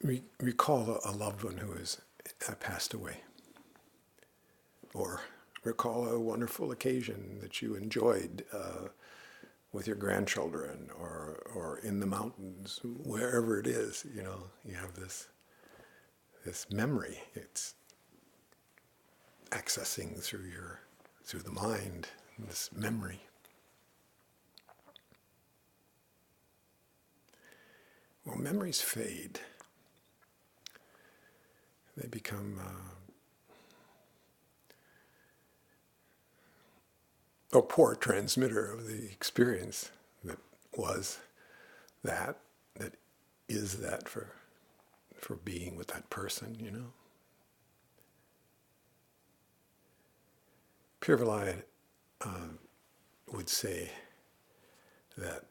Recall a loved one who has passed away, or recall a wonderful occasion that you enjoyed with your grandchildren, or in the mountains, wherever it is. You have this memory. It's accessing through the mind, this memory. Well, memories fade. They become a poor transmitter of the experience that was that is that for being with that person. Pure Vilayat would say that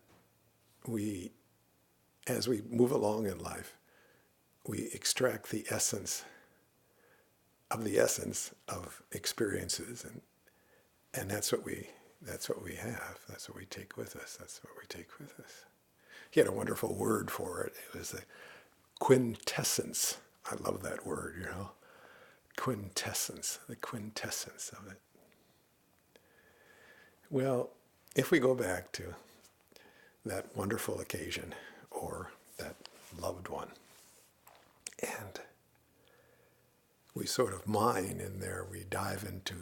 as we move along in life, we extract the essence of experiences, and that's what we have. That's what we take with us. He had a wonderful word for it. It was the quintessence. I love that word. Quintessence, the quintessence of it. Well, if we go back to that wonderful occasion or that loved one, and we sort of mine in there, we dive into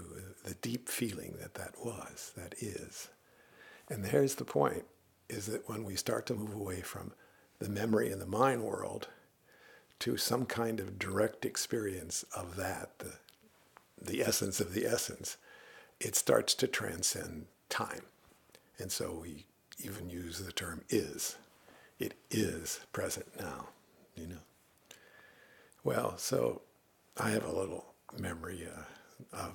the deep feeling that is. And there's the point, is that when we start to move away from the memory and the mind world to some kind of direct experience of that, the essence of the essence, it starts to transcend time. And so we even use the term is. It is present now, Well, so I have a little memory of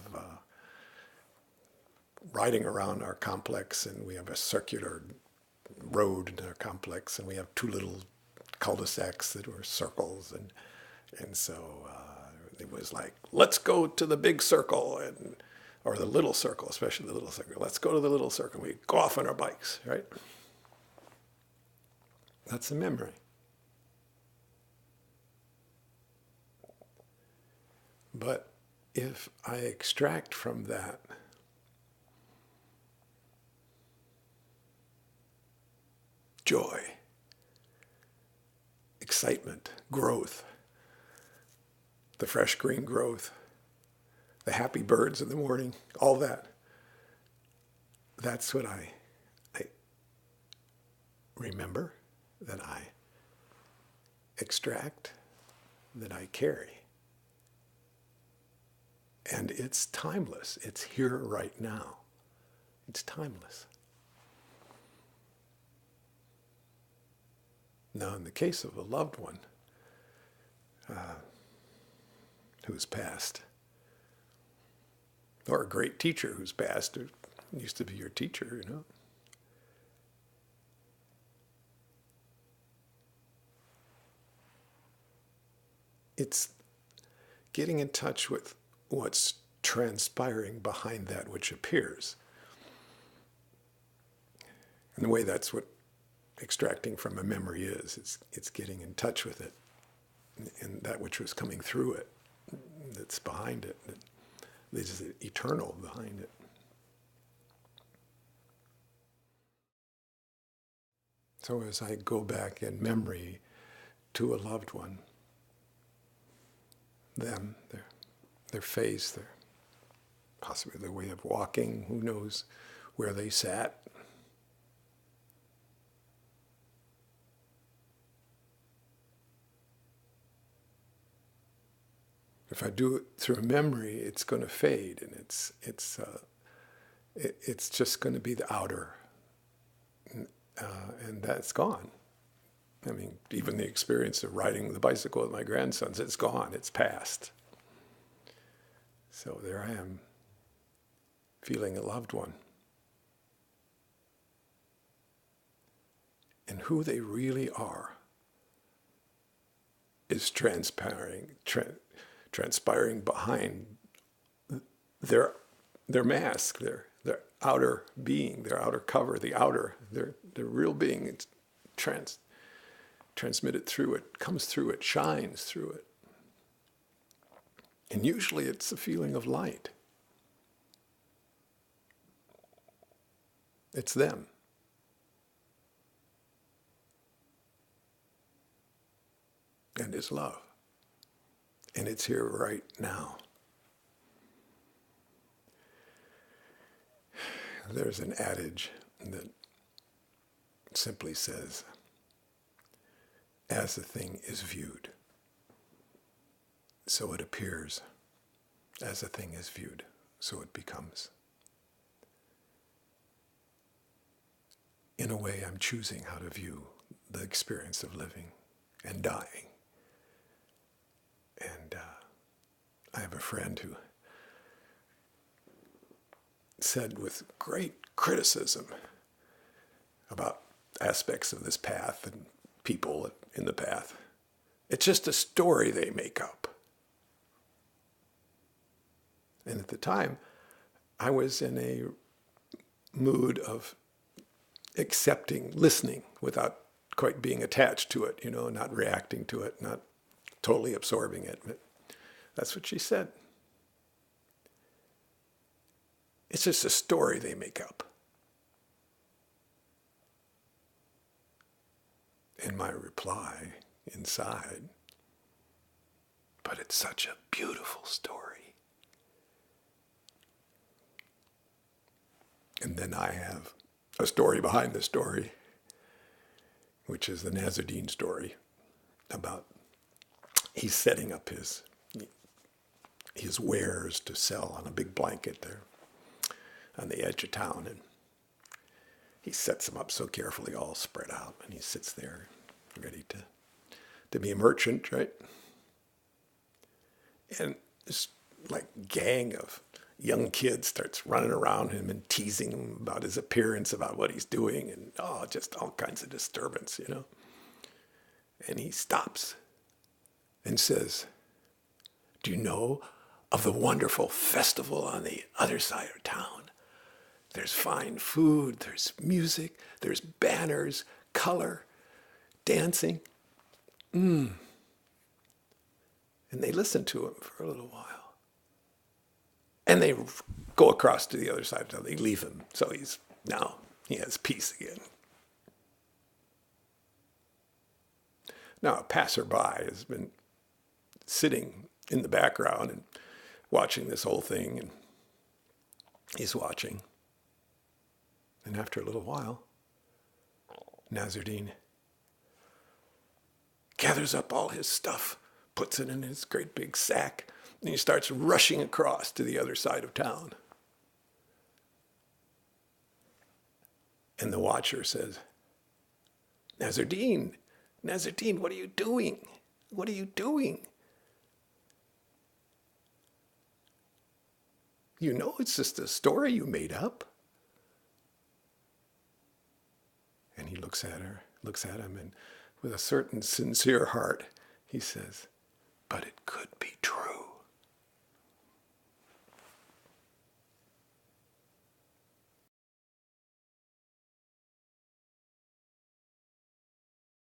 riding around our complex, and we have a circular road in our complex, and we have two little cul-de-sacs that were circles, and so it was like, let's go to the big circle, or the little circle, especially the little circle. Let's go to the little circle. We go off on our bikes, right? That's a memory. But if I extract from that joy, excitement, growth, the fresh green growth, the happy birds in the morning, all that, that's what I remember, that I extract, that I carry. And it's timeless. It's here right now. It's timeless. Now, in the case of a loved one who's passed, or a great teacher who's passed, who used to be your teacher, it's getting in touch with what's transpiring behind that which appears. In a way, that's what extracting from a memory is. It's getting in touch with it, and that which was coming through it, that's behind it, that is eternal behind it. So as I go back in memory to a loved one, them, their face, possibly their way of walking, who knows where they sat. If I do it through memory, it's going to fade, and it's just going to be the outer, and that's gone. I mean, even the experience of riding the bicycle with my grandsons, it's gone, it's past. So there I am, feeling a loved one. And who they really are is transpiring behind their mask, their outer being, their outer cover, their real being. transmitted through it, comes through it, shines through it. And usually it's a feeling of light. It's them. And it's love. And it's here right now. There's an adage that simply says, as a thing is viewed, so it appears. As a thing is viewed, so it becomes. In a way, I'm choosing how to view the experience of living and dying. And I have a friend who said with great criticism about aspects of this path and people in the path, it's just a story they make up. And at the time, I was in a mood of accepting, listening without quite being attached to it, not reacting to it, not totally absorbing it. But that's what she said. It's just a story they make up. And my reply inside, but it's such a beautiful story. And then I have a story behind the story, which is the Nazardine story about he's setting up his wares to sell on a big blanket there on the edge of town. And he sets them up so carefully, all spread out, and he sits there ready to be a merchant, right? And this gang of young kid starts running around him and teasing him about his appearance, about what he's doing, and just all kinds of disturbance, And he stops and says, "Do you know of the wonderful festival on the other side of town? There's fine food, there's music, there's banners, color, dancing." And they listen to him for a little while. And they go across to the other side of town. They leave him. So he has peace again. Now, a passerby has been sitting in the background and watching this whole thing. And he's watching. And after a little while, Nazardine gathers up all his stuff, puts it in his great big sack, and he starts rushing across to the other side of town. And the watcher says, Nazardine, what are you doing? What are you doing? You know it's just a story you made up. And he looks at him, and with a certain sincere heart, he says, but it could be true.